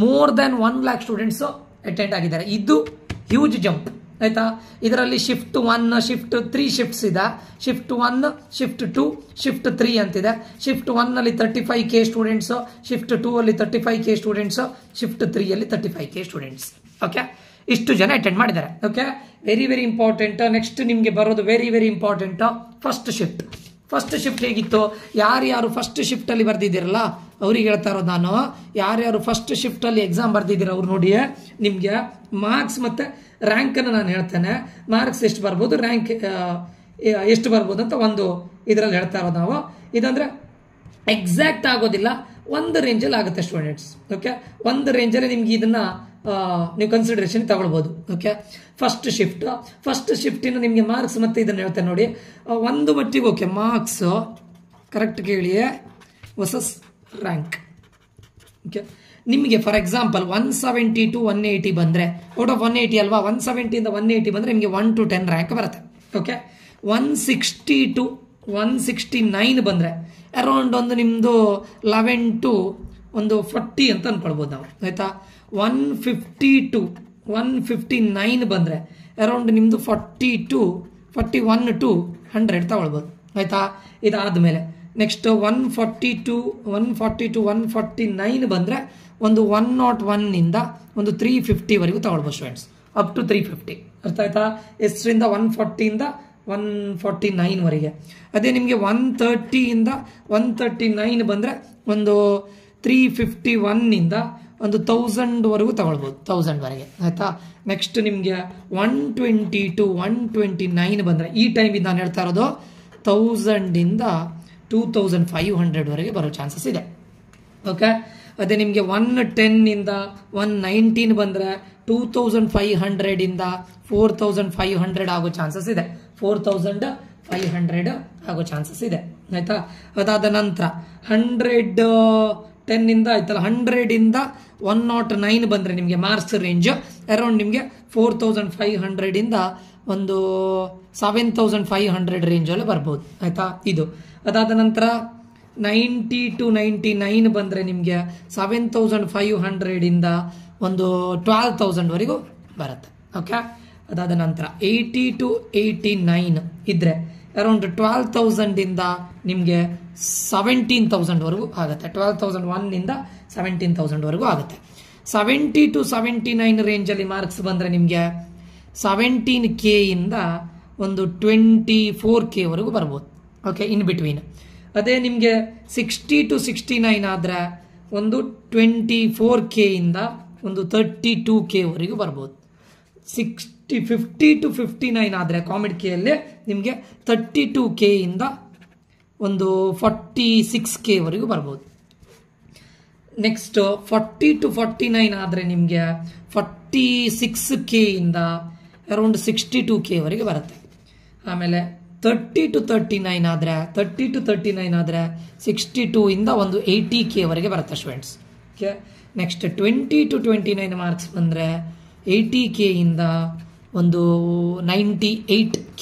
More than 1 lakh students attend ಆಗಿದ್ದಾರೆ. ಇದು ಹ್ಯೂಜ್ ಜಂಪ್. ಆಯ್ತಾ, ಇದರಲ್ಲಿ ಶಿಫ್ಟ್ 1, ಶಿಫ್ಟ್ 3 ಶಿಫ್ಟ್ಸ್ ಇದೆ. ಶಿಫ್ಟ್ 1, ಶಿಫ್ಟ್ 2, ಶಿಫ್ಟ್ 3 ಅಂತಿದೆ. ಶಿಫ್ಟ್ 1 ಅಲ್ಲಿ 35K ಸ್ಟೂಡೆಂಟ್ಸ್, ಶಿಫ್ಟ್ 2 ಅಲ್ಲಿ 35K ಸ್ಟೂಡೆಂಟ್ಸ್, ಶಿಫ್ಟ್ 3 ಅಲ್ಲಿ 35K ಸ್ಟೂಡೆಂಟ್ಸ್. ಓಕೆ, ಇಷ್ಟು ಜನ ಅಟೆಂಡ್ ಮಾಡಿದ್ದಾರೆ. Okay, very very important. Next ನಿಮಗೆ ಬರೋದು very very important first shift. First shift ಹೇಗಿತ್ತು? ಯಾರು ಫಸ್ಟ್ ಶಿಫ್ಟ್ ಅಲ್ಲಿ ಬರ್ದಿದ್ದೀರಲ್ಲ ಅವ್ರಿಗೆ ಹೇಳ್ತಾ ಇರೋದು ನಾನು, ಯಾರ್ಯಾರು ಫಸ್ಟ್ ಶಿಫ್ಟಲ್ಲಿ ಎಕ್ಸಾಮ್ ಬರ್ದಿದ್ದೀರ ಅವ್ರು ನೋಡಿ, ನಿಮಗೆ ಮಾರ್ಕ್ಸ್ ಮತ್ತು ರ್ಯಾಂಕನ್ನು ನಾನು ಹೇಳ್ತೇನೆ. ಮಾರ್ಕ್ಸ್ ಎಷ್ಟು ಬರ್ಬೋದು, ರ್ಯಾಂಕ್ ಎಷ್ಟು ಬರ್ಬೋದು ಅಂತ ಒಂದು ಇದರಲ್ಲಿ ಹೇಳ್ತಾ ಇರೋದು ನಾವು. ಇದಂದರೆ ಎಕ್ಸಾಕ್ಟ್ ಆಗೋದಿಲ್ಲ, ಒಂದು ರೇಂಜಲ್ಲಿ ಆಗುತ್ತೆ ಸ್ಟೂಡೆಂಟ್ಸ್. ಓಕೆ, ಒಂದು ರೇಂಜಲ್ಲಿ ನಿಮ್ಗೆ ಇದನ್ನ ನೀವು ಕನ್ಸಿಡರೇಷನ್ ತಗೊಳ್ಬೋದು. ಓಕೆ, ಫಸ್ಟ್ ಶಿಫ್ಟಿನ ನಿಮಗೆ ಮಾರ್ಕ್ಸ್ ಮತ್ತು ಇದನ್ನು ಹೇಳ್ತೇನೆ ನೋಡಿ. ಒಂದು ಮಟ್ಟಿಗೆ ಓಕೆ, ಮಾರ್ಕ್ಸ್ ಕರೆಕ್ಟ್ ಕೇಳಿ ವರ್ಸಸ್ ರ್ಯಾಂಕ್. ಓಕೆ, ನಿಮಗೆ ಫಾರ್ ಎಕ್ಸಾಂಪಲ್ 170 to 180 ಬಂದರೆ, ಔಟ್ ಆಫ್ 180 ಅಲ್ವಾ, 170 ಇಂದ 180 ಬಂದರೆ ನಿಮಗೆ 1 to 10 ರ್ಯಾಂಕ್ ಬರುತ್ತೆ. ಓಕೆ, 160 to 169 ಬಂದರೆ ಅರೌಂಡ್ ಒಂದು ನಿಮ್ಮದು 11 to 40 ಅಂತ ಅಂದ್ಕೊಳ್ಬೋದು ನಾವು, ಆಯಿತಾ. 150 to 159 ಬಂದರೆ ಅರೌಂಡ್ ನಿಮ್ಮದು 41 to 100 ತಗೊಳ್ಬೋದು, ಆಯಿತಾ. ಇದಾದಮೇಲೆ ನೆಕ್ಸ್ಟ್ 140 to 149 ಬಂದರೆ ಒಂದು 101 ಒಂದು 350 ತಗೊಳ್ಬೋದು ಸ್ಟೂಡೆಂಟ್ಸ್, ಅಪ್ ಟು 350. ಅರ್ಥ ಆಯ್ತಾ? ಎಷ್ಟರಿಂದ 140 149 ಅದೇ ನಿಮಗೆ 130 139 ಬಂದರೆ ಒಂದು 351 ಒಂದು 1000 ತಗೊಳ್ಬೋದು, 1000 ಆಯಿತಾ. ನೆಕ್ಸ್ಟ್ ನಿಮಗೆ 120 to 129 ಬಂದರೆ ಈ ಟೈಮಿಂದ ನಾನು ಹೇಳ್ತಾ ಇರೋದು 1000 2500 ಬರೋ ಚಾನ್ಸಸ್ ಇದೆ. ಓಕೆ, ಅದೇ ನಿಮಗೆ 110 119 ಬಂದರೆ 2500 4500 ಆಗೋ ಚಾನ್ಸಸ್ ಇದೆ, 4500 ಆಗೋ ಚಾನ್ಸಸ್ ಇದೆ, ಆಯ್ತಾ. ಅದಾದ ನಂತರ 110 ಆಯ್ತಲ್ಲ, 100 109 ಬಂದರೆ ನಿಮಗೆ ಮಾರ್ಕ್ಸ್ ರೇಂಜ್ ಅರೌಂಡ್ ನಿಮಗೆ 4500 ಒಂದು 7500 ರೇಂಜಲ್ಲಿ ಬರ್ಬೋದು, ಆಯಿತಾ. ಇದು ಅದಾದ ನಂತರ 90 to 99 ಬಂದರೆ ನಿಮಗೆ 7500 ಒಂದು 12000 ಬರುತ್ತೆ. ಓಕೆ, ಅದಾದ ನಂತರ 80 to 89 ಇದ್ದರೆ ಅರೌಂಡ್ 12000 ನಿಮಗೆ 17000 ಆಗುತ್ತೆ, 12001 17000 ಆಗುತ್ತೆ. 70 to 79 ರೇಂಜಲ್ಲಿ ಮಾರ್ಕ್ಸ್ ಬಂದರೆ ನಿಮಗೆ 17K ಒಂದು 24K ಬರ್ಬೋದು. Okay, in between. ಅದೇ ನಿಮಗೆ 60 to 69 ಆದರೆ ಒಂದು 24K ಒಂದು 32K ಬರ್ಬೋದು. 50 to 59 ಆದರೆ ಕಾಮಿಡ್ ಕೆಯಲ್ಲಿ ನಿಮಗೆ 32K ಒಂದು 46K ಬರ್ಬೋದು. ನೆಕ್ಸ್ಟ್ 40 to 49 ಆದರೆ ನಿಮಗೆ 46K ಅರೌಂಡ್ 62K ಬರುತ್ತೆ. ಆಮೇಲೆ 30 to 39 ಆದರೆ 62 ಒಂದು 80K ಬರುತ್ತೆ students. Okay, next 20 to 29 marks ಬಂದರೆ 80K ಒಂದು 98K.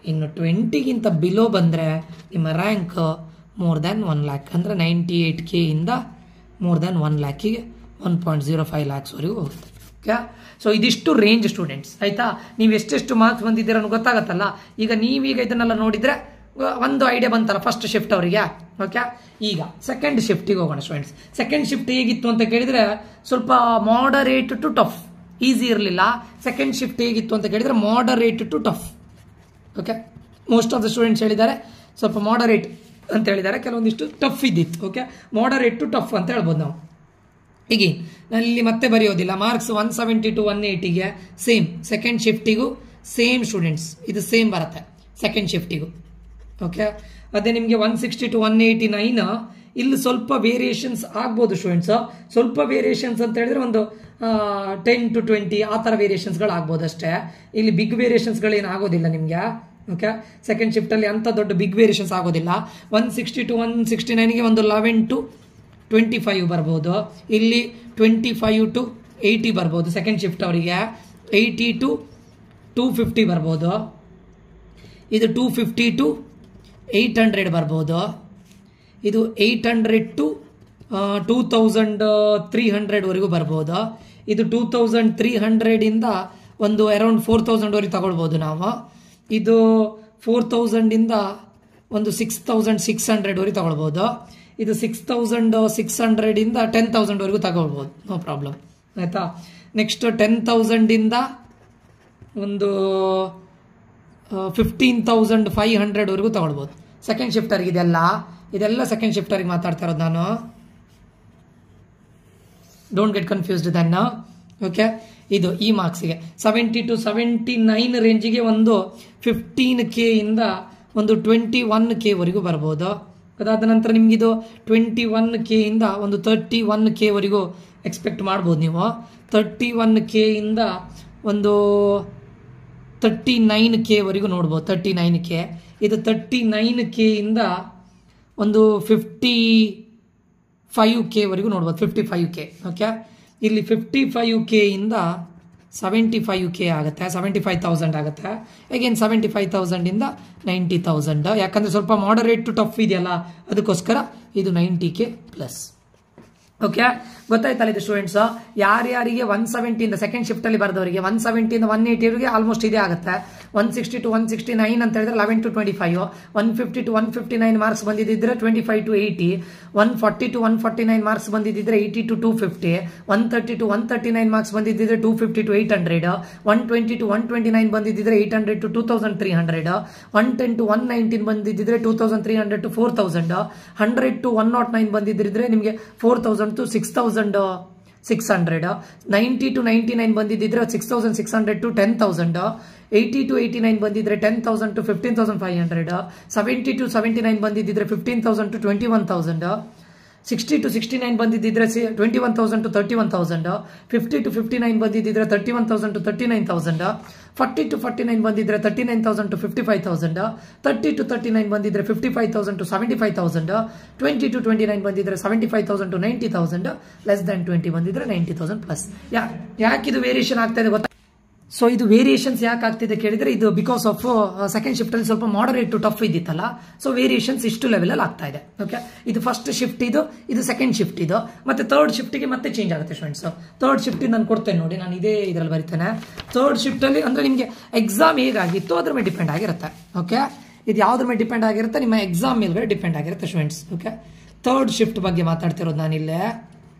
ಇನ್ನು 20ಗಿಂತ ಬಿಲೋ ಬಂದರೆ ನಿಮ್ಮ ರ್ಯಾಂಕ್ ಮೋರ್ ದ್ಯಾನ್ 1 lakh ಅಂದರೆ 98K ಮೋರ್ ದ್ಯಾನ್ 1 lakhಗೆ 1.05 lakhs ಹೋಗುತ್ತೆ. ಓಕೆ, ಸೊ ಇದಿಷ್ಟು ರೇಂಜ್ ಸ್ಟೂಡೆಂಟ್ಸ್, ಆಯಿತಾ. ನೀವು ಎಷ್ಟೆಷ್ಟು ಮಾರ್ಕ್ಸ್ ಬಂದಿದ್ದೀರ ಅನ್ನೋ ಗೊತ್ತಾಗತ್ತಲ್ಲ. ಈಗ ನೀವೀಗ ಇದನ್ನೆಲ್ಲ ನೋಡಿದರೆ ಒಂದು ಐಡಿಯಾ ಬಂತಲ್ಲ ಫಸ್ಟ್ ಶಿಫ್ಟ್ ಅವರಿಗೆ. ಓಕೆ, ಈಗ ಸೆಕೆಂಡ್ ಶಿಫ್ಟಿಗೆ ಹೋಗೋಣ ಸ್ಟೂಡೆಂಟ್ಸ್. ಸೆಕೆಂಡ್ ಶಿಫ್ಟ್ ಹೇಗಿತ್ತು ಅಂತ ಕೇಳಿದರೆ ಸ್ವಲ್ಪ ಮಾಡರೇಟ್ ಟು ಟಫ್, ಈಸಿ ಇರಲಿಲ್ಲ. ಸೆಕೆಂಡ್ ಶಿಫ್ಟ್ ಹೇಗಿತ್ತು ಅಂತ ಕೇಳಿದರೆ moderate to tough. Okay, most of the students ಹೇಳಿದ್ದಾರೆ ಸ್ವಲ್ಪ ಮಾಡರೇಟ್ ಅಂತ ಹೇಳಿದ್ದಾರೆ, ಕೆಲವೊಂದಿಷ್ಟು ಟಫ್ ಇದ್ದಿತ್ತು. ಓಕೆ, ಮಾಡರೇಟ್ ಟು ಟಫ್ ಅಂತ ಹೇಳ್ಬೋದು ನಾವು. ಹೀಗೆ ನಾನು ಇಲ್ಲಿ ಮತ್ತೆ ಬರೆಯೋದಿಲ್ಲ. ಮಾರ್ಕ್ಸ್ 170 to 180ಗೆ ಸೇಮ್, ಸೆಕೆಂಡ್ ಶಿಫ್ಟಿಗೂ ಸೇಮ್ ಸ್ಟೂಡೆಂಟ್ಸ್, ಇದು ಸೇಮ್ ಬರುತ್ತೆ ಸೆಕೆಂಡ್ ಶಿಫ್ಟಿಗೂ. ಓಕೆ, ಅದೇ ನಿಮಗೆ 160 to 189 ಇಲ್ಲಿ ಸ್ವಲ್ಪ ವೇರಿಯೇಷನ್ಸ್ ಆಗ್ಬೋದು ಸ್ಟೂಡೆಂಟ್ಸ್. ಸ್ವಲ್ಪ ವೇರಿಯೇಷನ್ಸ್ ಅಂತ ಹೇಳಿದ್ರೆ ಒಂದು 10 to 20 ಆ ಥರ ವೇರಿಯೇಷನ್ಸ್ಗಳು ಆಗ್ಬೋದು ಅಷ್ಟೇ. ಇಲ್ಲಿ ಬಿಗ್ ವೇರಿಯೇಷನ್ಸ್ಗಳೇನು ಆಗೋದಿಲ್ಲ ನಿಮಗೆ. ಓಕೆ, ಸೆಕೆಂಡ್ ಶಿಫ್ಟಲ್ಲಿ ಅಂಥ ದೊಡ್ಡ ಬಿಗ್ ವೇರಿಯೇಷನ್ಸ್ ಆಗೋದಿಲ್ಲ. 160 to 169ಗೆ ಒಂದು 11 to 25 ಬರ್ಬೋದು. ಇಲ್ಲಿ 25 to 80 ಬರ್ಬೋದು ಸೆಕೆಂಡ್ ಶಿಫ್ಟ್ ಅವರಿಗೆ. 80 to 250 ಬರ್ಬೋದು. ಇದು 250 to 800 ಬರ್ಬೋದು. ಇದು 800 to 2300 ಬರ್ಬೋದು. ಇದು 2300 ಒಂದು ಅರೌಂಡ್ 4000 ತಗೊಳ್ಬೋದು ನಾವು. ಇದು 4000 ಒಂದು 6600 ತಗೊಳ್ಬೋದು. ಇದು 6600 10,000 ತಗೊಳ್ಬೋದು, ನೋ ಪ್ರಾಬ್ಲಮ್, ಆಯಿತಾ. ನೆಕ್ಸ್ಟ್ 10,000 ಒಂದು 15,500 ತಗೊಳ್ಬೋದು ಸೆಕೆಂಡ್ ಶಿಫ್ಟರ್ಗೆ. ಇದೆಲ್ಲ ಸೆಕೆಂಡ್ ಶಿಫ್ಟರ್ಗೆ ಮಾತಾಡ್ತಾ ಇರೋದು ನಾನು. Don't get confused then. Okay, ಇದು ಈ ಮಾರ್ಕ್ಸ್ಗೆ 70 to 79 ರೇಂಜಿಗೆ ಒಂದು 15K ಇಂದ ಒಂದು 21K ವರೆಗೂ ಬರ್ಬೋದು. ಅದಾದ ನಂತರ ನಿಮ್ಗಿದು 21K ಇಂದ ಒಂದು 31K ವರೆಗೂ ಎಕ್ಸ್ಪೆಕ್ಟ್ ಮಾಡ್ಬೋದು ನೀವು. 31K ಇಂದ ಒಂದು 39K ವರೆಗೂ ನೋಡ್ಬೋದು. 39K ಇದು 39K ಇಂದ ಒಂದು 55K ವರೆಗೂ ನೋಡ್ಬೋದು. 55K. ಓಕೆ, ಇಲ್ಲಿ 55K ಇಂದ 75K ಆಗುತ್ತೆ, 75,000 ಆಗುತ್ತೆ. ಅಗೇನ್ 75,000 ಇಂದ 90,000. ಯಾಕಂದ್ರೆ ಸ್ವಲ್ಪ ಮಾಡರೇಟ್ ಟು ಟಫ್ ಇದೆಯಲ್ಲ, ಅದಕ್ಕೋಸ್ಕರ ಇದು 90K ಪ್ಲಸ್. ಓಕೆ, ಗೊತ್ತಾಯ್ತಲ್ಲ ಇದು ಸ್ಟೂಡೆಂಟ್ಸ್. ಯಾರ್ಯಾರಿಗೆ 170 ಇಂದ ಸೆಕೆಂಡ್ ಶಿಫ್ಟ್ ಅಲ್ಲಿ ಬರೆದವರಿಗೆ 170 ಇಂದ 180 ಆಲ್ಮೋಸ್ಟ್ ಇದೇ ಆಗುತ್ತೆ. 160 to 169 ಅಂತ ಹೇಳಿದ್ರೆ 11 to 25, 150 to 159 ಮಾರ್ಕ್ಸ್ ಬಂದಿದ್ದಿದ್ರೆ 25 to 80, 140 to 149 ಮಾರ್ಕ್ಸ್ ಬಂದಿದ್ದಿದ್ರೆ 80 to 250, 130 to 139 ಮಾರ್ಕ್ಸ್ ಬಂದಿದ್ದಿದ್ರೆ 250 to 800, 120 to 129 ಬಂದಿದ್ದಿದ್ರೆ 800 to 2300, 110 to 119 ಬಂದಿದ್ದಿದ್ರೆ 2300 to 4000, 100 to 109 ಬಂದಿದ್ದಿದ್ರೆ ನಿಮಗೆ 4000 to 6600, 90 to 99 ಬಂದಿದ್ದಿದ್ರೆ 6600 to 10,000, 80 to 89 ಬಂದಿದ್ರೆ 10,000 to 15,500, 70 to 79 ಬಂದಿದ್ದಿದ್ರೆ 15,000 to 21,000, 60 to 69 ಬಂದಿದ್ದಿದ್ರೆ 21,000 to 31,000, 50 to 59 ಬಂದಿದ್ದಿದ್ರೆ 31,000 to 39,000, 40 to 49 ಬಂದಿದ್ರೆ 39,000 to 55,000, 30 to 39 ಬಂದಿದ್ರೆ 55,000 to 75,000, 20 to 29 ಬಂದಿದ್ರೆ 75,000 to 90,000, ಲೆಸ್ ದನ್ 20 ಬಂದಿದ್ರೆ 90,000 ಪ್ಲಸ್. ಯಾಕೆ ಇದು ವೇರಿಯೇಷನ್ ಆಗ್ತಾ ಇದೆ ಗೊತ್ತಾ? ಸೊ ಇದು ವೇರಿಯೇಷನ್ಸ್ ಯಾಕೆ ಆಗ್ತಿದೆ ಕೇಳಿದ್ರೆ, ಇದು ಬಿಕಾಸ್ ಆಫ್ ಸೆಕೆಂಡ್ ಶಿಫ್ಟ್ ಅಲ್ಲಿ ಸ್ವಲ್ಪ ಮಾಡರೇಟ್ ಟು ಟಫ್ ಇದ್ದಿತ್ತಲ್ಲ, ಸೊ ವೇರಿಯೇಷನ್ಸ್ ಇಷ್ಟು ಲೆವೆಲ್ ಅಲ್ಲಿ ಆಗ್ತಾ ಇದೆ. ಓಕೆ, ಇದು ಫಸ್ಟ್ ಶಿಫ್ಟ್, ಇದು ಸೆಕೆಂಡ್ ಶಿಫ್ಟ್, ಇದು ಮತ್ತೆ ಥರ್ಡ್ ಶಿಫ್ಟ್ಗೆ ಮತ್ತೆ ಚೇಂಜ್ ಆಗುತ್ತೆ ಸ್ಟೂಡೆಂಟ್ಸ್. ಥರ್ಡ್ ಶಿಫ್ಟ್ ನಾನು ಕೊಡ್ತೇನೆ ನೋಡಿ, ನಾನು ಇದೇ ಇದರಲ್ಲಿ ಬರೀತೇನೆ. ಥರ್ಡ್ ಶಿಫ್ಟ್ ಅಲ್ಲಿ ಅಂದ್ರೆ ನಿಮಗೆ ಎಕ್ಸಾಮ್ ಹೇಗಾಗಿತ್ತು ಅದ್ರ ಮೇಲೆ ಡಿಪೆಂಡ್ ಆಗಿರುತ್ತೆ. ಓಕೆ, ಇದು ಯಾವ್ದ್ರ ಮೇಲೆ ಡಿಪೆಂಡ್ ಆಗಿರುತ್ತೆ? ನಿಮ್ಮ ಎಕ್ಸಾಮ್ ಮೇಲ್ಗಡೆ ಡಿಪೆಂಡ್ ಆಗಿರುತ್ತೆ ಸ್ಟೂಡೆಂಟ್ಸ್. ಓಕೆ, ಥರ್ಡ್ ಶಿಫ್ಟ್ ಬಗ್ಗೆ ಮಾತಾಡ್ತಿರೋದು ನಾನಿಲ್ಲೇ.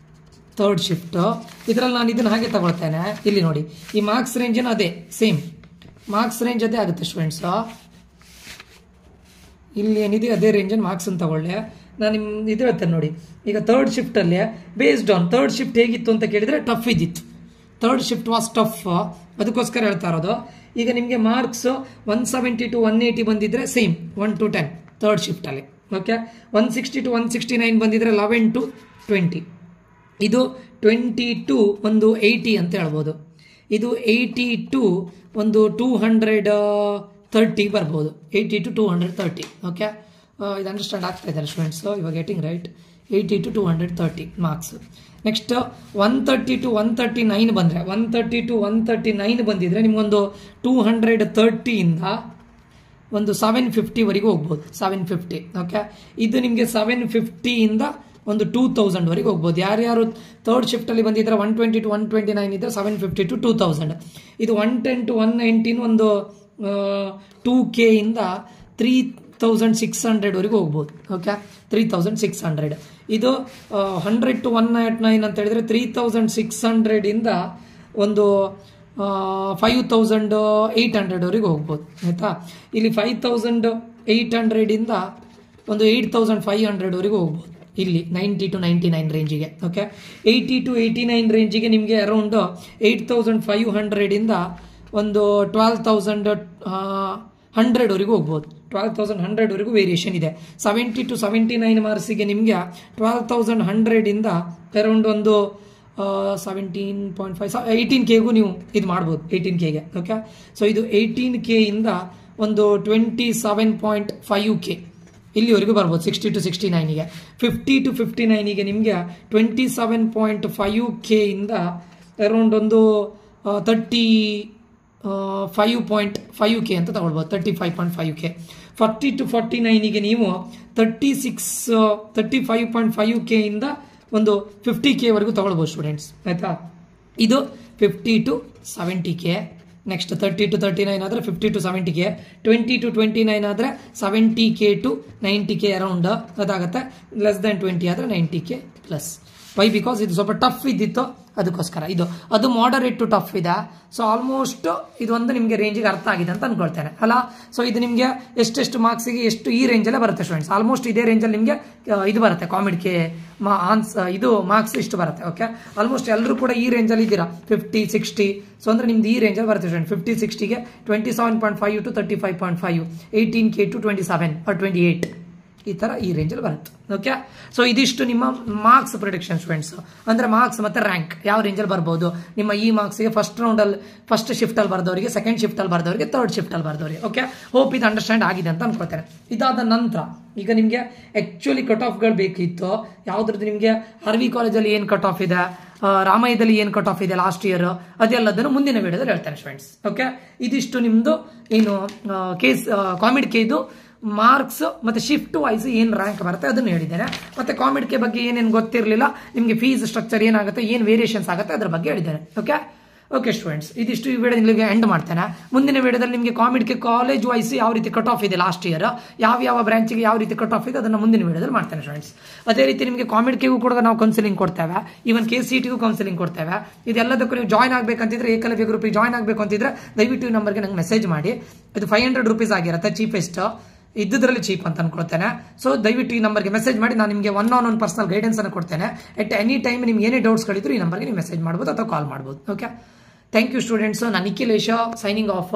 ಥರ್ಡ್ ಶಿಫ್ಟ್ ಇದರಲ್ಲಿ ನಾನು ಇದನ್ನ ಹಾಗೆ ತಗೊಳ್ತೇನೆ. ಇಲ್ಲಿ ನೋಡಿ, ಈ ಮಾರ್ಕ್ಸ್ ರೇಂಜ್ ಅದೇ ಸೇಮ್ ಮಾರ್ಕ್ಸ್ ರೇಂಜ್ ಅದೇ ಆಗುತ್ತೆ ಸ್ಟೂಡೆಂಟ್ಸ್. ಇಲ್ಲಿ ಏನಿದೆ ಅದೇ ರೇಂಜ್ ಮಾರ್ಕ್ಸ್ ಅಂತ ತಗೊಳ್ಳೆ. ನಾನು ನಿಮ್ ಇದು ಹೇಳ್ತೇನೆ ನೋಡಿ, ಈಗ ಥರ್ಡ್ ಶಿಫ್ಟ್ ಅಲ್ಲಿ ಬೇಸ್ಡ್ ಆನ್ ಥರ್ಡ್ ಶಿಫ್ಟ್ ಹೇಗಿತ್ತು ಅಂತ ಕೇಳಿದ್ರೆ ಟಫ್ ಇದ್ದಿತ್ತು. ಥರ್ಡ್ ಶಿಫ್ಟ್ ವಾಸ್ ಟಫ್, ಅದಕ್ಕೋಸ್ಕರ ಹೇಳ್ತಾ ಇರೋದು. ಈಗ ನಿಮಗೆ ಮಾರ್ಕ್ಸ್ 170 to 180 ಬಂದಿದ್ರೆ ಸೇಮ್ 1 to 10 ಥರ್ಡ್ ಶಿಫ್ಟ್ ಅಲ್ಲಿ. ಓಕೆ, 160 to 169 ಬಂದಿದ್ರೆ 11 to 20, ಇದು 20 to ಒಂದು 80 ಅಂತ ಹೇಳ್ಬೋದು. ಇದು 80 to ಒಂದು 230 ಬರ್ಬೋದು, 80 to 230. ಓಕೆ, ಇದು ಅಂಡರ್ಸ್ಟ್ಯಾಂಡ್ ಆಗ್ತಾ ಇದ್ದಾರೆ ಸ್ಟೂಡೆಂಟ್ಸ್, ಇವಾಗ getting right. 80 to 230 marks. Next 130 to 139 ಬಂದರೆ, 130 to 139 ಬಂದಿದ್ರೆ ನಿಮ್ಗೊಂದು 230 ಇಂದ ಒಂದು 750 ವರೆಗೂ ಹೋಗ್ಬೋದು. 750. ಓಕೆ, ಇದು ನಿಮಗೆ 750 ಇಂದ ಒಂದು 2000 ವರೆಗೆ ಹೋಗ್ಬೋದು. ಯಾರ್ಯಾರು ಥರ್ಡ್ ಶಿಫ್ಟ್ ಅಲ್ಲಿ ಬಂದಿದ್ರೆ 120 to 129 ಇದ್ರೆ 750 to 2000. ಇದು 110 to 119 ಒಂದು 2K ಇಂದ 3,600 ವರೆಗೂ ಹೋಗ್ಬೋದು. ಓಕೆ, 3,600. ಇದು 100 to 109 ಅಂತ ಹೇಳಿದ್ರೆ 3,600 ಇಂದ ಒಂದು 5,800 ವರೆಗೂ ಹೋಗ್ಬೋದು. ಆಯ್ತಾ, ಇಲ್ಲಿ 5,800 ಇಂದ ಒಂದು 8,500 ವರೆಗೂ ಹೋಗ್ಬೋದು. ಇಲ್ಲಿ 90 to 99 ರೇಂಜಿಗೆ. ಓಕೆ, 80 to 89 ರೇಂಜಿಗೆ ನಿಮಗೆ ಅರೌಂಡ್ 8,500 ಇಂದ ಒಂದು 12,100 ವರೆಗೂ ಹೋಗ್ಬೋದು. 12,100 ವರೆಗೂ ವೇರಿಯೇಷನ್ ಇದೆ. 70 to 79 ಮಾರ್ಕ್ಸಿಗೆ ನಿಮಗೆ 12,100 ಇಂದ ಅರೌಂಡ್ ಒಂದು 17.5 18Kಗೂ ನೀವು ಇದು ಮಾಡ್ಬೋದು. 18Kಗೆ. ಓಕೆ, ಸೊ ಇದು 18K ಇಂದ ಒಂದು 27.5K ಇಲ್ಲಿವರೆಗೂ ಬರ್ಬೋದು. 60 to 69ಗೆ. 50 to 59ಗೆ ನಿಮಗೆ 27.5K ಇಂದ ಅರೌಂಡ್ ಒಂದು 35.5K ಅಂತ ತಗೊಳ್ಬೋದು. 35.5K. 40 to 49ಗೆ ನೀವು 35.5K ಇಂದ ಒಂದು 50K ವರೆಗೂ ತಗೊಳ್ಬೋದು ಸ್ಟೂಡೆಂಟ್ಸ್. ಆಯ್ತಾ, ಇದು 50 to 70K. ನೆಕ್ಸ್ಟ್ 30 to 39 ಆದರೆ 50 to 70K, 20 to 29 ಆದರೆ 70K to 90K ಅರೌಂಡ್ ಅದಾಗುತ್ತೆ. ಲೆಸ್ ದನ್ 20 ಆದರೆ 90K ಪ್ಲಸ್. ವೈ ಬಿಕಾಸ್ ಇದು ಸ್ವಲ್ಪ ಟಫ್ ಇದ್ದಿತ್ತು ಅದಕ್ಕೋಸ್ಕರ. ಅದು ಮಾಡರೇಟ್ ಟು ಟಫ್ ಇದೆ. ಸೊ ಆಲ್ಮೋಸ್ಟ್ ಇದೊಂದು ನಿಮಗೆ ರೇಂಜಿಗೆ ಅರ್ಥ ಆಗಿದೆ ಅಂತ ಅನ್ಕೊಳ್ತೇನೆ ಅಲ್ಲ. ಸೊ ಇದು ನಿಮಗೆ ಎಷ್ಟು ಮಾರ್ಕ್ಸಿಗೆ ಎಷ್ಟು ಈ ರೇಂಜಲ್ಲೇ ಬರುತ್ತೆ ಸ್ಟೂಡೆಂಟ್ಸ್. ಆಲ್ಮೋಸ್ಟ್ ಇದೇ ರೇಂಜಲ್ಲಿ ನಿಮಗೆ ಇದು ಬರುತ್ತೆ ಕಾಮಿಡ್ಗೆ ಇದು ಮಾರ್ಕ್ಸ್ ಇಷ್ಟು ಬರುತ್ತೆ. ಓಕೆ, ಆಲ್ಮೋಸ್ಟ್ ಎಲ್ಲರೂ ಕೂಡ ಈ ರೇಂಜಲ್ಲಿ ಇದ್ದೀರಾ 50, 60. ಸೊ ಅಂದ್ರೆ ನಿಮ್ದು ಈ ರೇಂಜಲ್ಲಿ ಬರುತ್ತೆ student. 50, 60ಗೆ 27.5 to 35.5, 18K to 27 or 28 ಈ ತರ ಈ ರೇಂಜಲ್ಲಿ ಬರುತ್ತೆ. ಓಕೆ, ಸೊ ಇದಿಷ್ಟು ನಿಮ್ಮ ಮಾರ್ಕ್ಸ್ ಪ್ರಿಡಿಕ್ಷನ್ ಸ್ಟೂಡೆಂಟ್ಸ್. ಅಂದ್ರೆ ಮಾರ್ಕ್ಸ್ ಮತ್ತೆ ರ್ಯಾಂಕ್ ಯಾವ ರೇಂಜಲ್ಲಿ ಬರ್ಬೋದು ನಿಮ್ಮ ಈ ಮಾರ್ಕ್ಸ್ಗೆ ಫಸ್ಟ್ ಶಿಫ್ಟ್ ಅಲ್ಲಿ ಬರ್ದವರಿಗೆ, ಸೆಕೆಂಡ್ ಶಿಫ್ಟ್ ಅಲ್ಲಿ ಬರ್ದವರಿಗೆ, ಥರ್ಡ್ ಶಿಫ್ಟ್ ಅಲ್ಲಿ ಬರ್ದವರಿಗೆ. ಓಕೆ, ಹೋಪ್ ಇದು ಅಂಡರ್ಸ್ಟ್ಯಾಂಡ್ ಆಗಿದೆ ಅಂತ ಅನ್ಕೋತೇನೆ. ಇದಾದ ನಂತರ ಈಗ ನಿಮಗೆ ಆಕ್ಚುಲಿ ಕಟ್ ಆಫ್ಗಳು ಬೇಕಿತ್ತು. ಯಾವ್ದ್ರದ್ದು ನಿಮಗೆ RV ಕಾಲೇಜಲ್ಲಿ ಏನು ಕಟ್ ಆಫ್ ಇದೆ, ರಾಮಯ್ಯದಲ್ಲಿ ಏನು ಕಟ್ ಆಫ್ ಇದೆ ಲಾಸ್ಟ್ ಇಯರ್, ಅದೆಲ್ಲದನ್ನು ಮುಂದಿನ ವಿಡಿಯೋದಲ್ಲಿ ಹೇಳ್ತೇನೆ ಸ್ಟೂಡೆಂಟ್ಸ್. ಓಕೆ, ಇದಿಷ್ಟು ನಿಮ್ದು ಏನು ಕಾಮಿಡ್ ಕೇದು ಮಾರ್ಕ್ಸ್ ಮತ್ತೆ ಶಿಫ್ಟ್ ವೈಸ್ ಏನು ರ್ಯಾಂಕ್ ಬರುತ್ತೆ ಅದನ್ನು ಹೇಳಿದ್ದೇನೆ. ಮತ್ತೆ ಕಾಮಿಡ್ ಕೆ ಬಗ್ಗೆ ಏನೇನು ಗೊತ್ತಿರಲಿಲ್ಲ ನಿಮಗೆ, ಫೀಸ್ ಸ್ಟ್ರಕ್ಚರ್ ಏನಾಗುತ್ತೆ, ಏನು ವೇರಿಯೇಷನ್ಸ್ ಆಗುತ್ತೆ ಅದ್ರ ಬಗ್ಗೆ ಹೇಳಿದ್ದೇನೆ. ಓಕೆ ಸ್ಟೂಡೆಂಟ್ಸ್, ಇದಿಷ್ಟು ಈ ವಿಡಿಯೋ ನಿಮಗೆ ಎಂಡ್ ಮಾಡ್ತೇನೆ. ಮುಂದಿನ ವಿಡಿಯೋದಲ್ಲಿ ನಿಮಗೆ ಕಾಮಿಡ್ ಕೆ ಕಾಲೇಜ್ ವೈಸ್ ಯಾವ ರೀತಿ ಕಟ್ ಆಫ್ ಇದೆ ಲಾಸ್ಟ್ ಇಯರ್, ಯಾವ ಬ್ರಾಂಚಿಗೆ ಯಾವ ರೀತಿ ಕಟ್ ಆಫ್ ಇದೆ ಅದನ್ನು ಮುಂದಿನ ವಿಡಿಯೋದಲ್ಲಿ ಮಾಡ್ತೇನೆ ಸ್ಟೂಡೆಂಟ್ಸ್. ಅದೇ ರೀತಿ ನಿಮಗೆ ಕಾಮಿಡ್ ಕೆಗೂ ಕೂಡ ನಾವು ಕೌನ್ಸಿಲಿಂಗ್ ಕೊಡ್ತೇವೆ, ಈವನ್ KCETಗೂ ಕೌನ್ಸಿಲಿಂಗ್ ಕೊಡ್ತೇವೆ. ಇದೆಲ್ಲದಕ್ಕೂ ನೀವು ಜಾಯ್ನ್ ಆಗಬೇಕಂತಿದ್ರೆ, ಏಕಲವ್ಯ ಗ್ರೂಪಿಗೆ ಜಾಯ್ನ್ ಆಗಬೇಕು ಅಂತಿದ್ರೆ ದಯವಿಟ್ಟು ಈ ನಂಬರ್ಗೆ ನಂಗೆ ಮೆಸೇಜ್ ಮಾಡಿ. ಇದು 500 ರೂಪೀಸ್ ಆಗಿರುತ್ತೆ, ಚೀಪೆಸ್ಟ್ ಇದ್ದುದ್ರಲ್ಲಿ ಚೀಪ್ ಅಂತ ಅನ್ಕೊಳ್ತೇನೆ. ಸೊ ದಯವಿಟ್ಟು ಈ ನಂಬರ್ಗೆ ಮೆಸೇಜ್ ಮಾಡಿ, ನಾನು ನಿಮಗೆ 1-on-1 ಪರ್ಸನಲ್ ಗೈಡೆನ್ಸ್ ಅನ್ನು ಕೊಡ್ತೇನೆ. ಎಟ್ ಎನಿ ಟೈಮ್ ನಿಮ್ಗೆ ಏನೇ ಡೌಟ್ಸ್ಗಳಿದ್ರು ಈ ನಂಬರ್ಗೆ ನೀವು ಮೆಸೇಜ್ ಮಾಡ್ಬೋದು ಅಥವಾ ಕಾಲ್ ಮಾಡ್ಬೋದು. Okay, thank you students. ನಾನು ನಿಖಿಲೇಶ ಸೈನಿಂಗ್ ಆಫ್.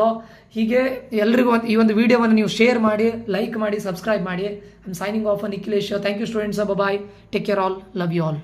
ಹೀಗೆ ಎಲ್ರಿಗೂ ಈ ಒಂದು ವಿಡಿಯೋವನ್ನು ನೀವು ಶೇರ್ ಮಾಡಿ, ಲೈಕ್ ಮಾಡಿ, ಸಬ್ಸ್ಕ್ರೈಬ್ ಮಾಡಿ. I am signing off Nikhilesh. Thank you students. Bye, take care all, love you all.